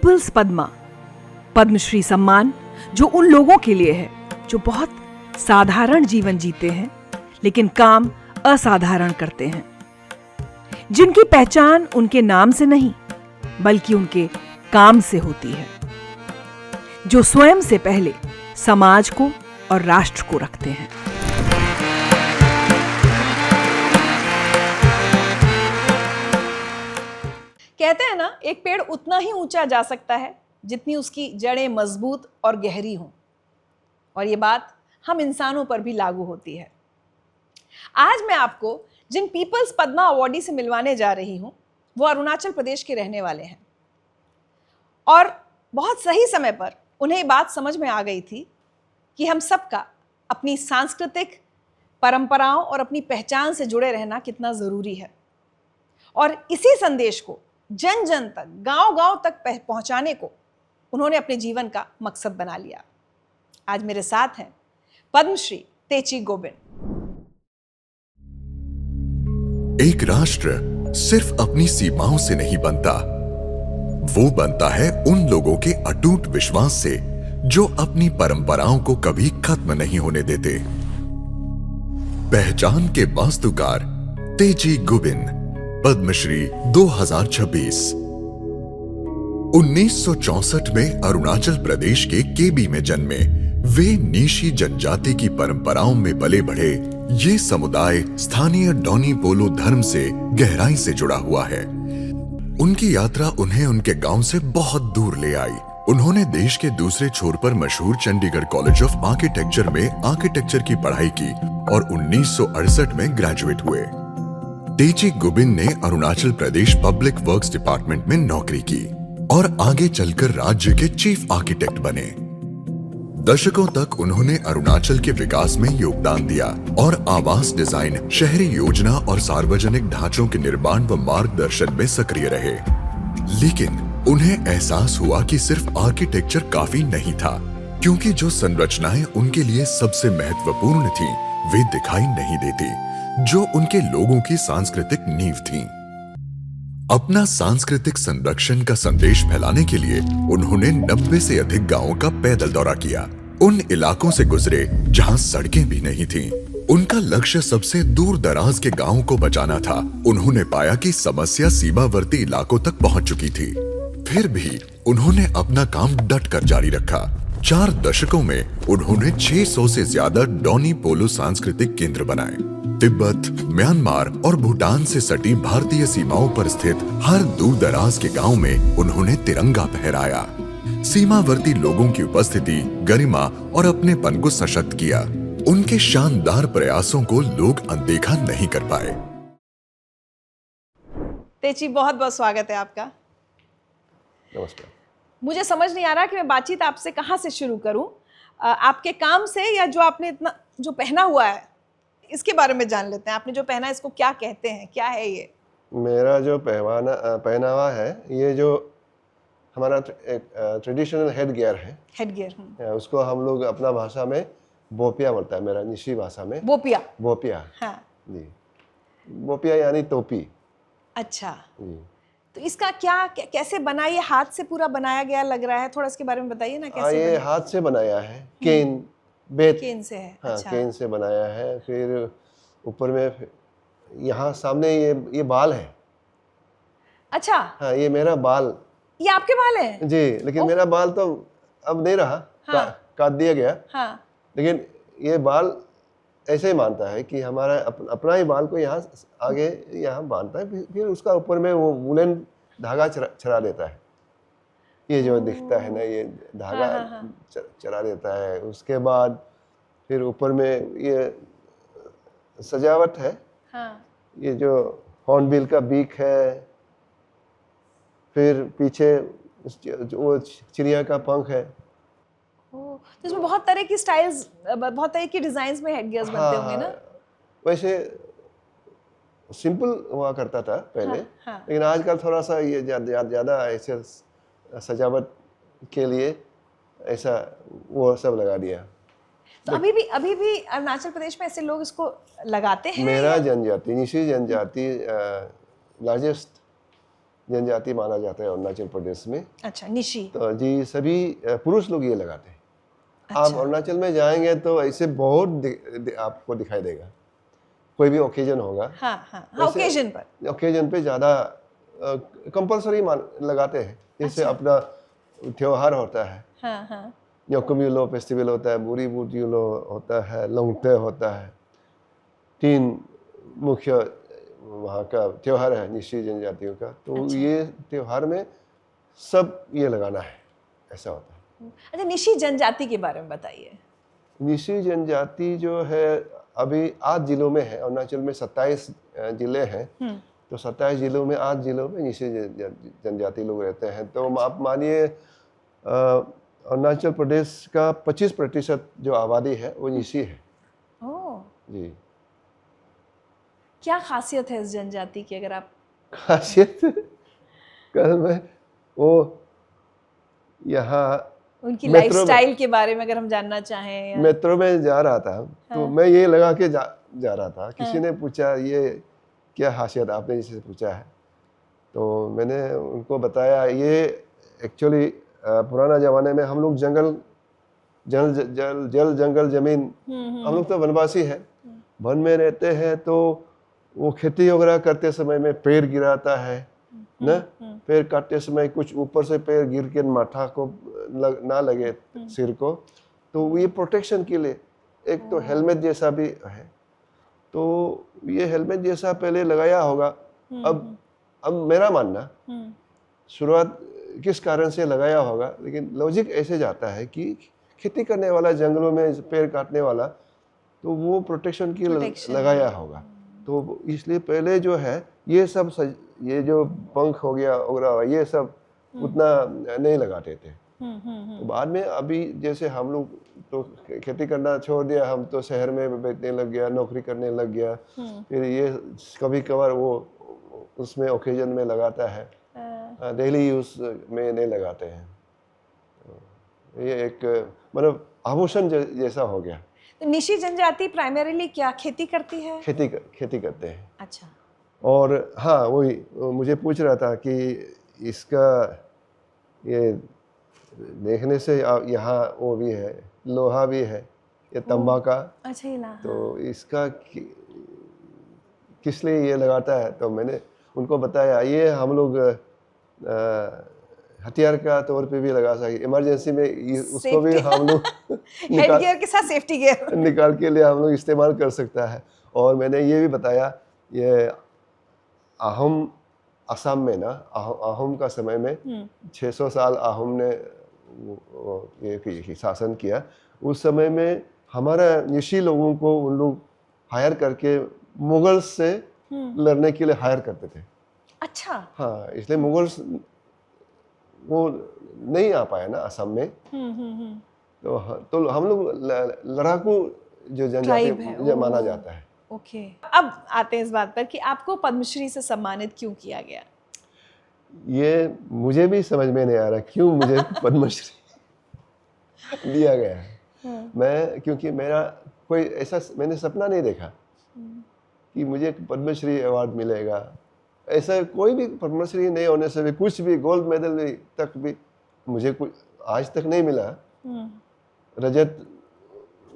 Peoples Padma, Padmashri सम्मान जो उन लोगों के लिए है जो बहुत साधारण जीवन जीते हैं लेकिन काम असाधारण करते हैं, जिनकी पहचान उनके नाम से नहीं बल्कि उनके काम से होती है, जो स्वयं से पहले समाज को और राष्ट्र को रखते हैं। कहते हैं ना, एक पेड़ उतना ही ऊंचा जा सकता है जितनी उसकी जड़ें मजबूत और गहरी हों, और ये बात हम इंसानों पर भी लागू होती है। आज मैं आपको जिन पीपल्स पद्मा अवॉर्डी से मिलवाने जा रही हूं वो अरुणाचल प्रदेश के रहने वाले हैं, और बहुत सही समय पर उन्हें ये बात समझ में आ गई थी कि हम सबका अपनी सांस्कृतिक परंपराओं और अपनी पहचान से जुड़े रहना कितना ज़रूरी है, और इसी संदेश को जन जन तक, गांव-गांव तक पहुंचाने को उन्होंने अपने जीवन का मकसद बना लिया। आज मेरे साथ हैं पद्मश्री तेची गोबिन। एक राष्ट्र सिर्फ अपनी सीमाओं से नहीं बनता, वो बनता है उन लोगों के अटूट विश्वास से जो अपनी परंपराओं को कभी खत्म नहीं होने देते। पहचान के वास्तुकार तेची गोबिन, पद्मश्री 2026। 1964 में अरुणाचल प्रदेश के केबी में जन्मे वे नीशी जनजाति की परंपराओं में पले बढ़े। ये समुदाय स्थानीय डोनी पोलो धर्म से गहराई से जुड़ा हुआ है। उनकी यात्रा उन्हें उनके गांव से बहुत दूर ले आई। उन्होंने देश के दूसरे छोर पर मशहूर चंडीगढ़ कॉलेज ऑफ आर्किटेक्चर में आर्किटेक्चर की पढ़ाई की और 1968 में ग्रेजुएट हुए। तेची गोबिन ने Arunachal Pradesh public works department में नौकरी की और आगे चलकर राज्य के चीफ आर्किटेक्ट बने। दशकों तक उन्होंने अरुणाचल के विकास में योगदान दिया और आवास डिजाइन, शहरी योजना और सार्वजनिक ढांचों के निर्माण व मार्गदर्शन में सक्रिय रहे। लेकिन उन्हें एहसास हुआ कि सिर्फ आर्किटेक्चर काफी नहीं था, क्योंकि जो संरचनाएं उनके लिए सबसे महत्वपूर्ण थीं, वे दिखाई नहीं देती, जो उनके लोगों की सांस्कृतिक नींव थीं। अपना सांस्कृतिक संरक्षण का संदेश फैलाने के लिए उन्होंने 90 से अधिक गांवों का पैदल दौरा किया। उन इलाकों से गुजरे जहां सड़कें भी नहीं थीं। उनका लक्ष्य सबसे दूर दराज के गांवों को बचाना था। उन्होंने पाया कि समस्या सीमावर्ती इलाकों तक पहुंच चुकी थी। फिर भी उन्होंने अपना काम डट कर जारी रखा। 4 दशकों में उन्होंने 600 से ज्यादा डोनी पोलो सांस्कृतिक केंद्र बनाए। तिब्बत, म्यांमार और भूटान से सटी भारतीय सीमाओं पर स्थित हर दूर दराज के गांव में उन्होंने तिरंगा फहराया। सीमावर्ती लोगों की उपस्थिति, गरिमा और अपनेपन को सशक्त किया। उनके शानदार प्रयासों को लोग अनदेखा नहीं कर पाए। तेची, बहुत बहुत स्वागत है आपका। नमस्कार। मुझे समझ नहीं आ रहा कि मैं बातचीत आपसे कहाँ से शुरू करूं, आपके काम से या जो आपने इतना जो पहना हुआ है इसके बारे में जान लेते हैं। आपने जो पहना है इसको क्या कहते हैं, क्या है ये? मेरा जो पहनावा है, ये जो हमारा एक ट्रेडिशनल हेड गियर है। हेड गियर, उसको हम लोग अपना भाषा में बोपिया बोलता है, मेरा निशी भाषा में बोपिया। बोपिया, हाँ जी। बोपिया यानी टोपी। अच्छा जी। तो इसका क्या कैसे बना? ये हाथ से पूरा बनाया गया लग रहा है, थोड़ा इसके बारे में बताइए ना। कैसे ये हाथ से बनाया है, केन बेत, केन से है। हाँ, अच्छा। केन से बनाया है। फिर ऊपर में यहाँ सामने ये बाल है। अच्छा, हाँ, ये मेरा बाल। ये आपके बाल हैं? जी, लेकिन मेरा बाल तो अब नहीं रहा। हाँ। काट दिया गया। हाँ। लेकिन ये बाल ऐसे ही मानता है कि हमारा अपना ही बाल को यहाँ आगे यहाँ बांधता है, फिर उसका ऊपर में वो वुलन धागा चढ़ा देता है। ये जो दिखता है ना, ये धागा चढ़ा देता है। उसके बाद फिर ऊपर में ये सजावट है। हाँ। ये जो हॉर्नबिल का बीक है, फिर पीछे वो चिड़िया का पंख है। तो इसमें बहुत तरह की स्टाइल्स, बहुत तरह की डिजाइन्स में हेडगियर्स बनते होंगे ना? वैसे सिंपल हुआ करता था पहले। हाँ। लेकिन आजकल थोड़ा सा ये ज़्यादा ऐसे सजावट के लिए ऐसा वो सब लगा दिया। तो अभी भी अरुणाचल प्रदेश में ऐसे लोग इसको लगाते हैं? मेरा जनजाति, निशी जनजाति लार्जेस्ट जनजाति माना जाता है अरुणाचल प्रदेश में। अच्छा, निशी। तो जी सभी पुरुष लोग ये लगाते हैं। आप अच्छा। अरुणाचल में जाएंगे तो ऐसे बहुत आपको दिखाई देगा। कोई भी ओकेजन होगा, हाँ हाँ हाँ, ओकेजन पे ज़्यादा कंपलसरी लगाते हैं। जैसे अच्छा। अपना त्योहार होता है, हाँ हाँ, योकुम्युलो फेस्टिवल होता है, बुरी बुजुलो होता है, लोंगटे होता है। 3 मुख्य वहाँ का त्योहार है निशी जनजातियों का। तो अच्छा। ये त्योहार में सब ये लगाना है, ऐसा होता है। अच्छा, निशी जनजाति के बारे में बताइए। निशी जनजाति जो है अभी 8 जिलों में है। अरुणाचल में 27 जिले हैं। तो 27 जिलों में 8 जिलों में निशी जनजाति लोग रहते हैं। तो आप मानिए अरुणाचल प्रदेश का 25% जो आबादी है वो निशी है। ओह, जी। क्या खासियत है इस जनजाति की, अगर आप? खासियत कल मैं वो यहाँ उनकी मेट्रो लाइफस्टाइल के बारे में अगर हम जानना चाहें या... मेट्रो में जा रहा था तो मैं ये लगा के जा रहा था। किसी ने पूछा ये क्या खासियत, आपने जिससे पूछा है तो मैंने उनको बताया ये एक्चुअली पुराना ज़माने में हम लोग जल जंगल जमीन, हम लोग तो वनवासी हैं, वन में रहते हैं। तो वो खेती वगैरह करते समय में पेड़ गिराता है ना, पेड़ काटते समय कुछ ऊपर से पेड़ गिर के माथा को ना लगे सिर को, तो ये प्रोटेक्शन के लिए एक तो हेलमेट जैसा भी है। तो ये हेलमेट जैसा पहले लगाया होगा। अब मेरा मानना शुरुआत किस कारण से लगाया होगा, लेकिन लॉजिक ऐसे जाता है कि खेती करने वाला, जंगलों में पेड़ काटने वाला, तो वो प्रोटेक्शन के लिए लगाया होगा। तो इसलिए पहले जो है ये सब ये जो पंख हो गया वगैरह ये सब उतना नहीं लगाते थे। तो बाद में अभी जैसे हम लोग तो खेती करना छोड़ दिया, हम तो शहर में बैठने लग गया, नौकरी करने लग गया। फिर ये कभी कभार वो उसमें ओकेजन में लगाता है, डेली यूज में नहीं लगाते हैं। तो ये एक मतलब आभूषण जैसा हो गया। तो निशी जनजाति प्राइमरीली क्या खेती करती है? खेती करते हैं। अच्छा। और हाँ, वही मुझे पूछ रहा था कि इसका ये देखने से यहाँ वो भी है, लोहा भी है, ये तंबा का। अच्छा, ये ला। तो इसका किस लिए ये लगाता है, तो मैंने उनको बताया ये हम लोग हथियार का तौर पे भी लगा सके, इमरजेंसी में उसको भी हम लोग हेड गियर के साथ सेफ्टी गियर निकाल के लिए हम लोग इस्तेमाल कर सकता है। और मैंने ये भी बताया ये आहम असम में ना, आहम का समय में 600 साल आहम ने ये शासन किया। उस समय में हमारा निशी लोगों को उन लोग हायर करके मुगल से लड़ने के लिए हायर करते थे। अच्छा। हाँ, इसलिए मुगल्स वो नहीं आ पाया ना असम में। तो हम लोग लड़ाकू जो जनजाति माना जाता है। ओके। अब आते हैं इस बात पर कि आपको पद्मश्री से सम्मानित क्यों किया गया? ये मुझे भी समझ में नहीं आ रहा क्यों मुझे पद्मश्री दिया गया है। मैं क्योंकि मेरा कोई ऐसा मैंने सपना नहीं देखा कि मुझे पद्मश्री अवार्ड मिलेगा। ऐसा कोई भी पद्मश्री नहीं होने से भी, कुछ भी गोल्ड मेडल तक भी मुझे कुछ आज तक नहीं मिला। रजत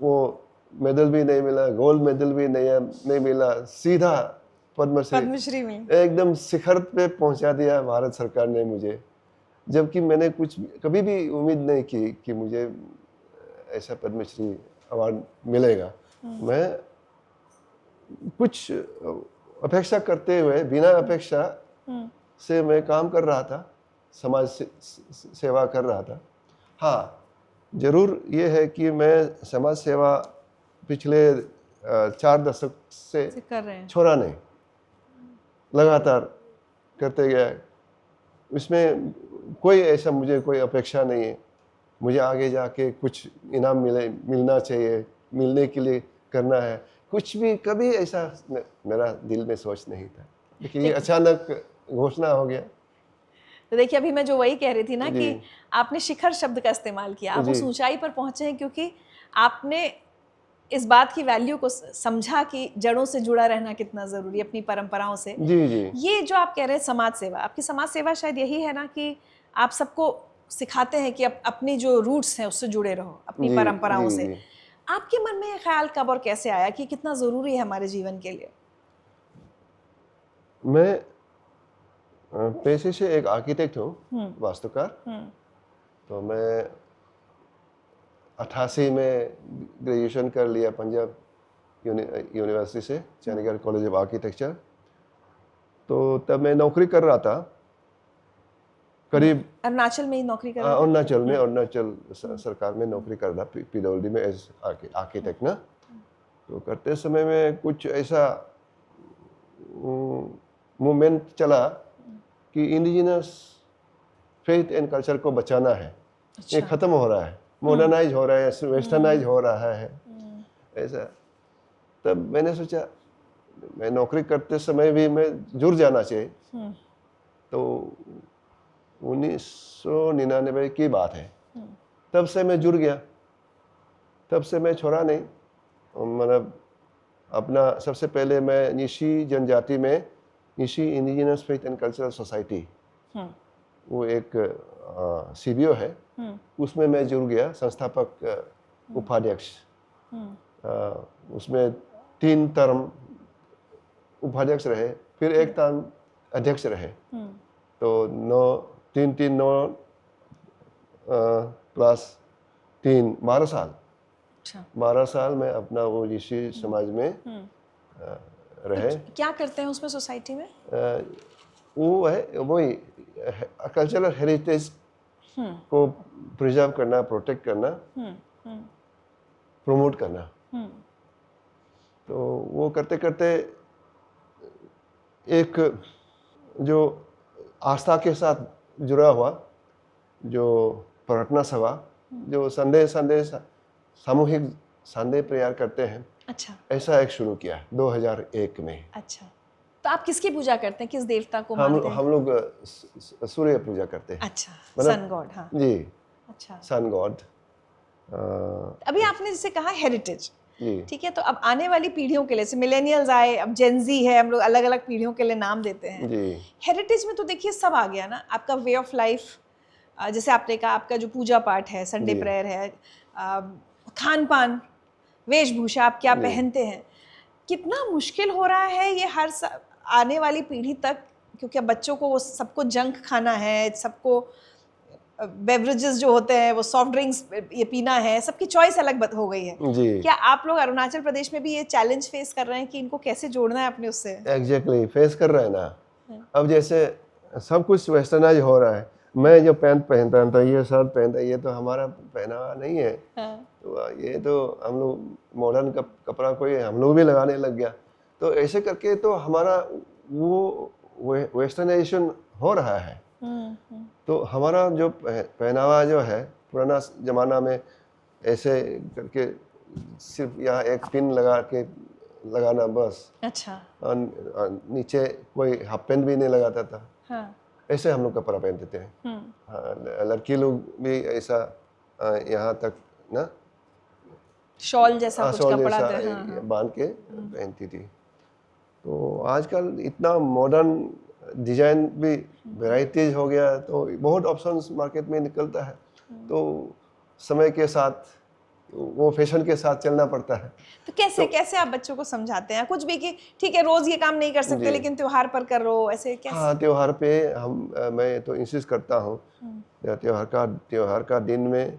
वो मेडल भी नहीं मिला, गोल्ड मेडल भी नहीं मिला, सीधा पद्मश्री में एकदम शिखर पे पहुंचा दिया भारत सरकार ने मुझे। जबकि मैंने कुछ कभी भी उम्मीद नहीं की कि मुझे ऐसा पद्मश्री अवार्ड मिलेगा। मैं कुछ अपेक्षा करते हुए, बिना अपेक्षा से मैं काम कर रहा था, समाज सेवा कर रहा था। हाँ, जरूर ये है कि मैं समाज सेवा पिछले 4 दशक से कर रहे हैं, छोड़ा नहीं, लगातार करते गया। इसमें कोई ऐसा मुझे कोई अपेक्षा नहीं है मुझे आगे जाके कुछ इनाम मिलना चाहिए, मिलने के लिए करना है, कुछ भी कभी ऐसा मेरा दिल में सोच नहीं था। लेकिन ये अचानक घोषणा हो गया। तो देखिए, अभी मैं जो वही कह रही थी ना कि आपने शिखर शब्द का इस्तेमाल किया, आप उस ऊंचाई पर पहुंचे हैं क्योंकि आपने इस बात की वैल्यू को समझा कि जड़ों से जुड़ा रहना कितना ज़रूरी है, अपनी परंपराओं से। जी जी। ये जो आप कह रहे हैं समाज सेवा, आपकी समाज सेवा शायद यही है ना कि आप सबको सिखाते हैं कि अपनी जो रूट्स हैं उससे जुड़े रहो, अपनी जी, परंपराओं जी, से। जी। आपके मन में ये ख्याल कब और कैसे आया कि कितना ज़रूरी है हमारे जीवन के लिए? मैं पेशे से एक आर्किटेक्ट हूँ, वास्तुकार। तो मैं 88 में ग्रेजुएशन कर लिया पंजाब यूनिवर्सिटी से, चंडीगढ़ कॉलेज ऑफ आर्किटेक्चर। तो तब मैं नौकरी कर रहा था करीब अरुणाचल में ही नौकरी कर रहे थे? अरुणाचल सरकार में नौकरी कर रहा, पीडब्ल्यूडी में एज आर्किटेक्ट ना। तो करते समय में कुछ ऐसा मूवमेंट चला कि इंडिजिनस फेथ एंड कल्चर को बचाना है। ये ख़त्म हो रहा है, मॉडर्नाइज हो रहा है, वेस्टर्नाइज हो रहा है ऐसा। तब मैंने सोचा मैं नौकरी करते समय भी मैं जुड़ जाना चाहिए। तो 1999 की बात है, तब से मैं जुड़ गया। तब से मैं छोड़ा नहीं। मतलब अपना सबसे पहले मैं निशी जनजाति में Nishi indigenous faith and cultural society, वो एक सीबीओ है, उसमें मैं जुड़ गया, संस्थापक उपाध्यक्ष। उसमें 3 टर्म उपाध्यक्ष रहे, फिर एक टर्म अध्यक्ष रहे। तो 9 प्लस 3 12 साल। 12 साल में अपना वो ऋषि समाज में रहे। क्या करते हैं उसमें सोसाइटी में? वो है वही कल्चरल हेरिटेज को प्रिजर्व करना, प्रोटेक्ट करना, प्रमोट करना। तो वो करते करते एक जो आस्था के साथ जुड़ा हुआ जो प्रार्थना सभा, जो संडे सामूहिक संडे प्रेयर करते हैं, अच्छा, ऐसा एक शुरू किया 2001 में। अच्छा, तो आप किसकी पूजा करते हैं, किस देवता को मानते हैं? हम लोग सूर्य पूजा करते हैं। अच्छा, मतलब सन गॉड। हाँ जी, अच्छा। Sun god. अभी आपने जैसे कहा हेरिटेज, जी ठीक है, तो अब आने वाली पीढ़ियों के लिए, जैसे मिलेनियल्स आए, अब जेनजी है, हम लोग अलग अलग पीढ़ियों के लिए नाम देते हैं। जी हेरिटेज में तो देखिए सब आ गया ना, आपका वे ऑफ लाइफ, जैसे आपने कहा आपका जो पूजा पाठ है, संडे जी। प्रेयर है, खान पान, वेशभूषा, आप क्या जी। पहनते हैं, कितना मुश्किल हो रहा है ये आने वाली पीढ़ी तक, क्योंकि अब बच्चों को वो सबको जंक खाना है, सबको बेवरेजेस जो होते हैं वो सॉफ्ट ड्रिंक्स ये पीना है, सबकी चॉइस अलग हो गई है। जी क्या आप लोग अरुणाचल प्रदेश में भी ये चैलेंज फेस कर रहे हैं कि इनको कैसे जोड़ना है अपने उससे? एग्जैक्टली फेस कर रहे हैं ना। अब जैसे सब कुछ वेस्टर्नाइज हो रहा है, मैं जो पैंट पहनता था, ये शर्ट पहनता, ये तो हमारा पहनावा नहीं है। तो ये तो हम लोग मॉडर्न कपड़ा कोई हम लोग भी लगाने लग गया। तो ऐसे करके तो हमारा वो वेस्टर्नाइजेशन हो रहा है। तो हमारा जो पहनावा जो है पुराना ज़माना में ऐसे करके सिर्फ यहाँ एक पिन लगाना बस। अच्छा। नीचे कोई हाफ पैंट भी नहीं लगाता था। हाँ। ऐसे हम लोग कपड़ा पहनते थे। हाँ, लड़की लोग भी ऐसा यहाँ तक ना शॉल जैसा कुछ शॉल कपड़ा जैसा था, हाँ। बांध के पहनती थी। तो आजकल इतना मॉडर्न डिजाइन भी वैराइटीज हो गया, तो बहुत ऑप्शंस मार्केट में निकलता है। तो समय के साथ वो फैशन के साथ चलना पड़ता है। तो कैसे आप बच्चों को समझाते हैं कुछ भी कि ठीक है रोज ये काम नहीं कर सकते लेकिन त्योहार पर करो, ऐसे कैसे? हाँ, त्योहार पे मैं तो इंसिस्ट करता हूँ त्योहार का दिन में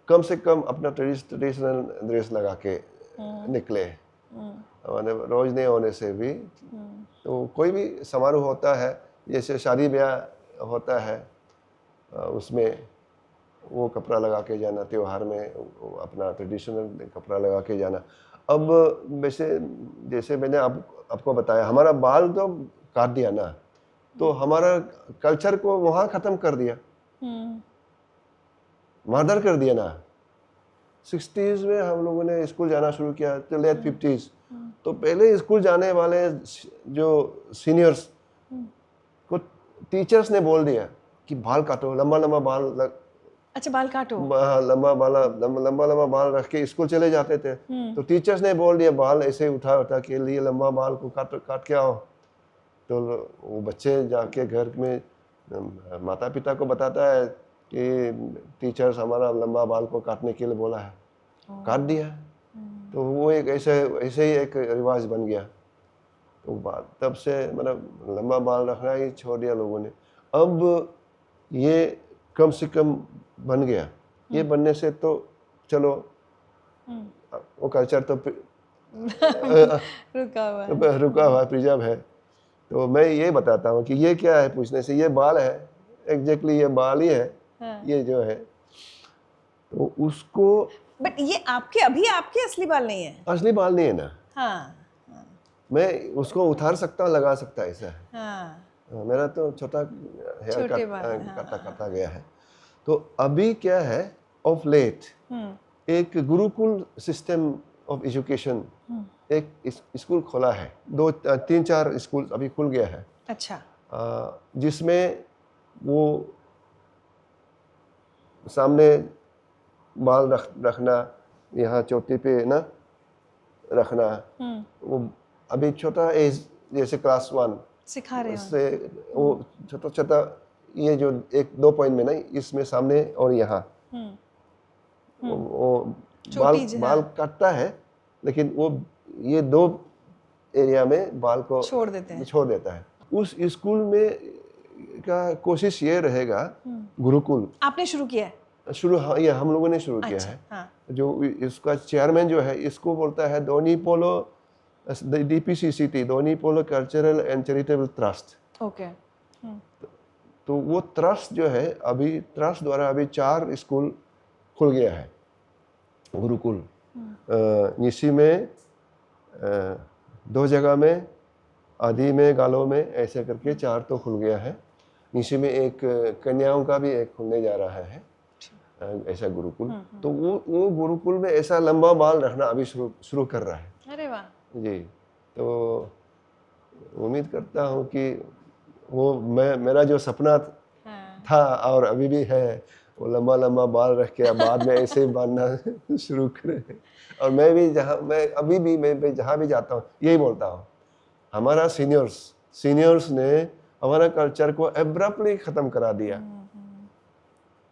कम से कम अपना ट्रेडिशनल ड्रेस लगा के निकले। मतलब रोज नहीं होने से भी तो कोई भी समारोह होता है, जैसे शादी ब्याह होता है, उसमें वो कपड़ा लगा के जाना, त्योहार में अपना ट्रेडिशनल कपड़ा लगा के जाना। अब वैसे जैसे मैंने आपको बताया, हमारा बाल तो काट दिया ना, तो हमारा कल्चर को वहाँ ख़त्म कर दिया, मर्डर कर दिया ना। 60s में हम लोगों ने स्कूल जाना शुरू किया, तो लेट 50s। तो पहले स्कूल जाने वाले जो सीनियर्स को टीचर्स ने बोल दिया कि बाल काटो, लंबा लंबा बाल अच्छा, बाल काटो। लंबा लंबा बाल रख के स्कूल चले जाते थे। तो टीचर्स ने बोल दिया बाल ऐसे उठा उठा के लिए लंबा बाल को काट काट के आओ। तो वो बच्चे जाके घर में माता पिता को बताता है कि टीचर्स हमारा लंबा बाल को काटने के लिए बोला है, काट दिया। तो वो एक ऐसे ऐसे ही एक रिवाज बन गया। तो तब से मतलब लंबा बाल रखना ही छोड़ दिया लोगों ने। अब ये कम से कम बन गया। ये बनने से तो चलो वो कल्चर तो रुका हुआ है। प्रिजर्व है। तो मैं ये बताता हूँ कि ये क्या है पूछने से, ये बाल है, एग्जैक्टली ये बाल ही है। हाँ। ये जो है तो उसको बट ये आपके असली बाल नहीं है। असली बाल नहीं है ना। हाँ मैं उसको उतार सकता, लगा सकता, ऐसा है। हाँ। मेरा तो छोटा हेयर छोटे बाल, कटा कटा गया है। तो अभी क्या है, ऑफ लेट एक गुरुकुल सिस्टम ऑफ एजुकेशन, एक स्कूल खोला है। 2-3-4 स्कूल अभी खुल गया है। अच्छा। जिसमें वो सामने बाल रखना, यहाँ चोटी पे ना रखना, वो अभी छोटा एज जैसे क्लास 1 सिखा रहे हैं। से वो छोटा छोटा, ये जो 1-2 पॉइंट में नहीं, इसमें सामने और यहाँ वो बाल काटता है, लेकिन वो ये 2 एरिया में बाल को छोड़ देता है। उस स्कूल में का कोशिश ये रहेगा, गुरुकुल आपने शुरू किया है? हाँ, ये हम लोगों ने शुरू किया है। हाँ। जो इसका चेयरमैन जो है, इसको बोलता है दोनी पोलो DPCCT, Doni polo cultural and charitable trust. Okay. तो वो ट्रस्ट जो है, अभी ट्रस्ट द्वारा अभी 4 स्कूल खुल गया है, गुरुकुल। निशी में 2 जगह में, आदि में, गालो में, ऐसे करके 4 तो खुल गया है। निशी में एक कन्याओं का भी एक खुलने जा रहा है, ऐसा गुरुकुल। तो वो गुरुकुल में ऐसा लंबा बाल रखना अभी शुरू कर रहा है। अरे वाह जी। तो उम्मीद करता हूँ कि वो मेरा जो सपना था और अभी भी है, वो लंबा लंबा बाल रख के बाद में ऐसे ही बांधना शुरू करें। और मैं भी जहाँ भी जाता हूँ यही बोलता हूँ, हमारा सीनियर्स ने हमारा कल्चर को एब्रप्टली ख़त्म करा दिया।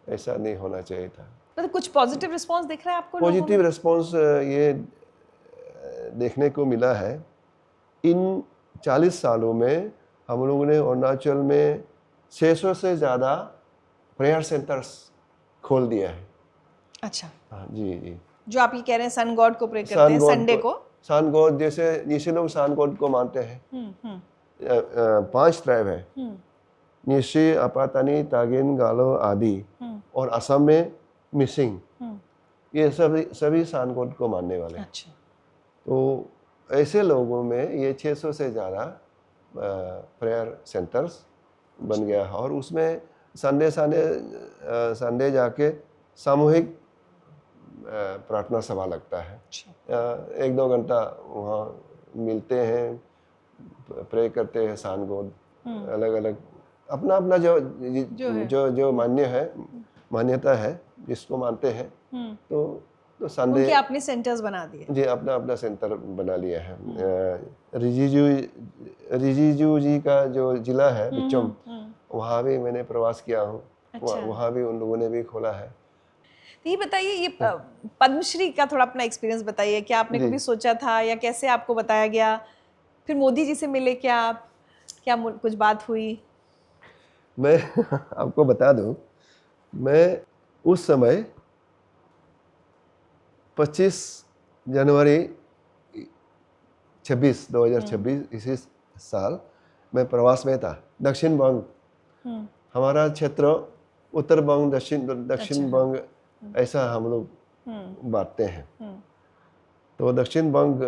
ऐसा नहीं होना चाहिए था। मतलब कुछ पॉजिटिव रिस्पांस दिख रहा है आपको? पॉजिटिव रिस्पांस ये देखने को मिला है। इन 40 सालों में हम लोगों ने अरुणाचल में 600 से ज़्यादा प्रेयर सेंटर्स खोल दिया है। अच्छा। हाँ जी। जो आप ये कह रहे हैं सन गॉड को प्रे करते हैं संडे को? सन गॉड, जैसे निशी लोग सन गॉड को मानते हैं। 5 ट्राइब है, निशी, अपातानी, तागिन, गालो आदि, और असम में मिसिंग। ये सभी सन गॉड को मानने वाले हैं। अच्छा। तो ऐसे लोगों में ये 600 से ज़्यादा प्रेयर सेंटर्स बन गया है। और उसमें संडे जाके सामूहिक प्रार्थना सभा लगता है। 1-2 घंटा वहाँ मिलते हैं, प्रे करते हैं सन गॉड। अलग अलग अपना अपना जो मान्यता है, जिसको मानते हैं। तो संडे उनके अपने सेंटर्स बना दिए जी, अपना सेंटर बना लिया है। रिजिजू जी का जो जिला है बिचम, वहाँ भी मैंने प्रवास किया हूँ। अच्छा। वहाँ भी उन लोगों ने भी खोला है। तो ये बताइए, ये पद्मश्री का थोड़ा अपना एक्सपीरियंस बताइए। क्या आपने कभी सोचा था, या कैसे आपको बताया गया? फिर मोदी जी से मिले क्या आप? क्या कुछ बात हुई? मैं आपको बता दूं, मैं उस समय 25 जनवरी 2026 इसी साल मैं प्रवास में था। दक्षिण बंग, हमारा क्षेत्र उत्तर बंग, दक्षिण बंग, ऐसा हम लोग बांटते हैं। तो दक्षिण बंग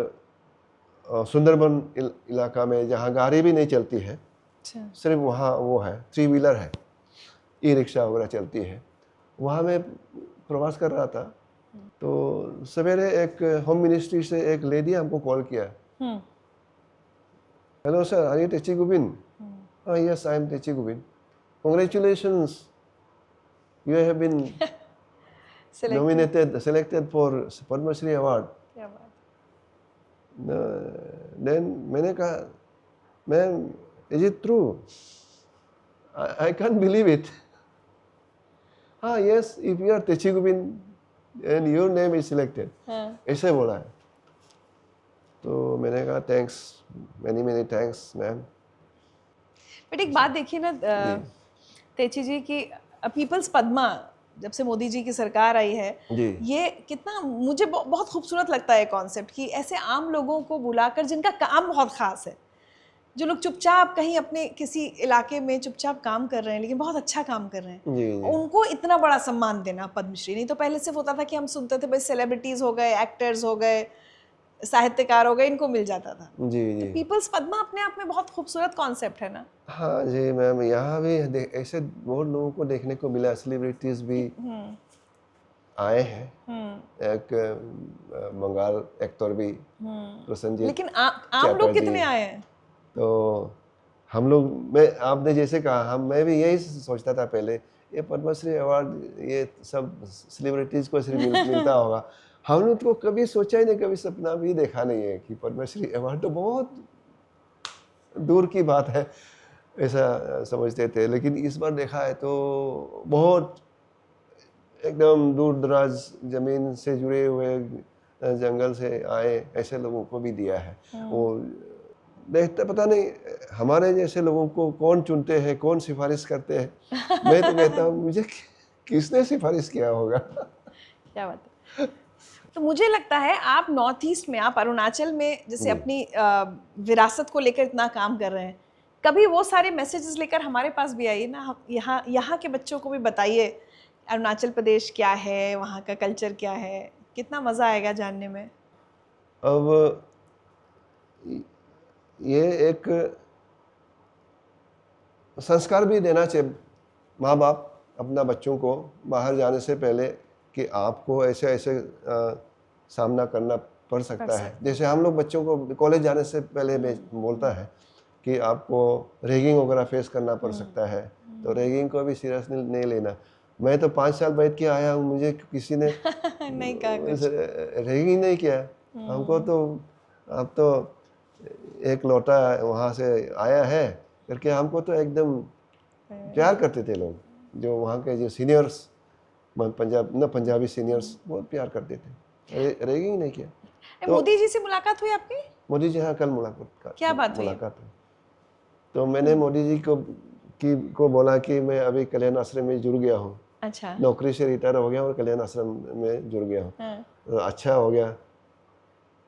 सुंदरबन इलाका में, जहाँ गाड़ी भी नहीं चलती है, सिर्फ वहाँ वो है, 3 व्हीलर है, ई-रिक्शा वगैरह चलती है, वहाँ मैं प्रवास कर रहा था। तो सवेरे एक होम मिनिस्ट्री से एक लेडी हमको कॉल किया। Hello sir, are you Techi Gubin? Yes, I am Techi Gubin. Congratulations, you have been selected for Padma Shri Award. क्या बात। Then मैंने कहा, ma'am, is it true? I can't believe it. हाँ, yes, if you are Techi Gobind and your name is selected. हाँ। ऐसे बोला है। तो मैंने कहा thanks, many thanks ma'am. But एक बात देखिए ना तेची जी की पीपल्स पद्मा जब से मोदी जी की सरकार आई है, जी। ये कितना मुझे बहुत खूबसूरत लगता है कॉन्सेप्ट कि ऐसे आम लोगों को बुलाकर जिनका काम बहुत खास है, जो लोग चुपचाप कहीं अपने किसी इलाके में चुपचाप काम कर रहे हैं लेकिन बहुत अच्छा काम कर रहे हैं, जी, जी। उनको इतना बड़ा सम्मान देना पद्मश्री। नहीं तो पहले सिर्फ होता था कि हम सुनते थे भाई सेलिब्रिटीज हो गए, एक्टर्स हो गए, साहित्यकार हो गए, इनको मिल जाता था। जी जी। पीपल्स पद्मा अपने आप में बहुत खूबसूरत कॉन्सेप्ट है ना। हाँ जी मैम, यहाँ भी ऐसे बहुत लोगों को देखने को मिला, सेलिब्रिटीज भी आए हैं। एक बंगाल एक्टर भी प्रसन्नजीत, लेकिन आम लोग कितने आए हैं? तो हम लोग, आपने जैसे कहा, मैं भी यही सोचता था पहले, ये पद्मश्री अवार्ड ये सब सेलिब्रिटीज को सिर्फ मिलता होगा। हमने तो कभी सोचा ही नहीं, कभी सपना भी देखा नहीं है कि पद्मश्री अवार्ड तो बहुत दूर की बात है, ऐसा समझते थे। लेकिन इस बार देखा है तो बहुत एकदम दूर दराज जमीन से जुड़े हुए, जंगल से आए ऐसे लोगों को भी दिया है। वो देखते, पता नहीं हमारे जैसे लोगों को कौन चुनते हैं, कौन सिफारिश करते हैं। मैं तो कहता हूँ मुझे किसने सिफारिश किया होगा। क्या बात है। तो मुझे लगता है आप नॉर्थ ईस्ट में, आप अरुणाचल में जैसे अपनी विरासत को लेकर इतना काम कर रहे हैं, कभी वो सारे मैसेजेस लेकर हमारे पास भी आइए ना। यहाँ के बच्चों को भी बताइए अरुणाचल प्रदेश क्या है, वहाँ का कल्चर क्या है, कितना मज़ा आएगा जानने में। अब ये एक संस्कार भी देना चाहिए माँ बाप अपना बच्चों को बाहर जाने से पहले, कि आपको ऐसे ऐसे सामना करना पड़ सकता है। जैसे हम लोग बच्चों को कॉलेज जाने से पहले में बोलता है कि आपको रैगिंग वगैरह फेस करना पड़ सकता है, तो रैगिंग को भी सीरियस नहीं लेना। मैं तो 5 साल बैठ के आया हूँ, मुझे किसी ने नहीं कहा कुछ, रैगिंग नहीं किया। हमको तो आप तो एक लौटा वहाँ से आया है करके हमको तो एकदम प्यार करते थे लोग, जो वहाँ के जो सीनियर्स पंजाबी सीनियर्स बहुत प्यार करते थे, रैगिंग नहीं किया। तो मोदी जी से मुलाकात हुई आपकी? मोदी जी, हाँ, कल मुलाकात। क्या बात हुई? मुलाकात हुई। तो मैंने मोदी जी को बोला कि मैं अभी कल्याण आश्रम में जुड़ गया हूँ। अच्छा। नौकरी से रिटायर हो गया और कल्याण आश्रम में जुड़ गया हूँ। तो अच्छा हो गया,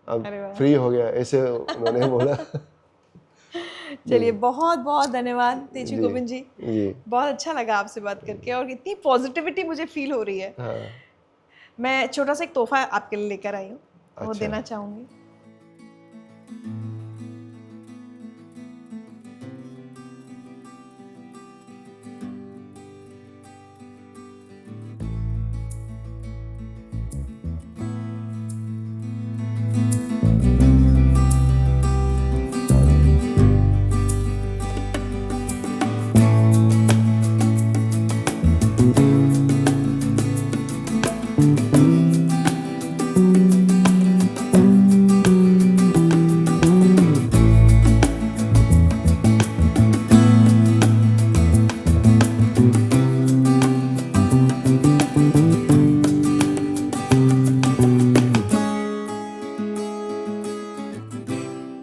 अब फ्री हो गया, ऐसे उन्होंने बोला। चलिए, बहुत बहुत धन्यवाद तेजी गोविंद जी। बहुत अच्छा लगा आपसे बात करके और इतनी पॉजिटिविटी मुझे फील हो रही है। हाँ। मैं छोटा सा एक तोहफा आपके लिए लेकर आई हूँ, वो देना चाहूँगी।